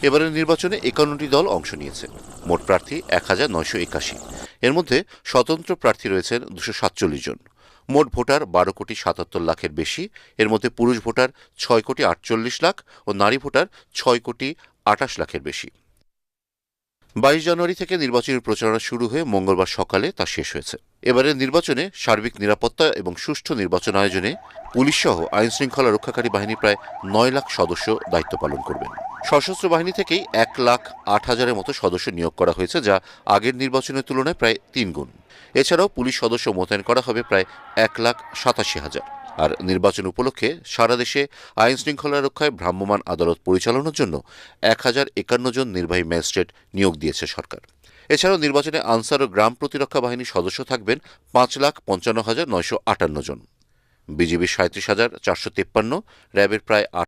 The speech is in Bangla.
এবারের নির্বাচনে ৫১টি দল অংশ নিয়েছে। মোট প্রার্থী ১,৯৮১। এর মধ্যে স্বতন্ত্র প্রার্থী রয়েছেন ২৪৭ জন। মোট ভোটার ১২,৭৭,০০,০০০-এর বেশি। এর মধ্যে পুরুষ ভোটার ৬,৪৮,০০,০০০ ও নারী ভোটার ৬,২৮,০০,০০০-এর বেশি। ২২ জানুয়ারি থেকে নির্বাচনী প্রচারণা শুরু হয়ে মঙ্গলবার সকালে তা শেষ হয়েছে। এবারের নির্বাচনে সার্বিক নিরাপত্তা এবং সুষ্ঠু নির্বাচন আয়োজনে পুলিশসহ আইনশৃঙ্খলা রক্ষাকারী বাহিনী প্রায় ৯ লাখ সদস্য দায়িত্ব পালন করবেন। সশস্ত্র বাহিনী থেকেই ১,০৮,০০০-এর মতো সদস্য নিয়োগ করা হয়েছে, যা আগের নির্বাচনের তুলনায় প্রায় ৩ গুণ। এছাড়াও পুলিশ সদস্য মোতায়েন করা হবে প্রায় ১,৮৭,০০০। আর নির্বাচন উপলক্ষে সারা দেশে আইনশৃঙ্খলা রক্ষায় ভ্রাম্যমাণ আদালত পরিচালনার জন্য ১,০৫১ জন নির্বাহী ম্যাজিস্ট্রেট নিয়োগ দিয়েছে সরকার। এছাড়াও নির্বাচনে আনসার ও গ্রাম প্রতিরক্ষা বাহিনীর সদস্য থাকবেন ৫,৫৫,৯৫৮ জন, বিজিবির ৩৭,৪৫৩, র্যাবের প্রায়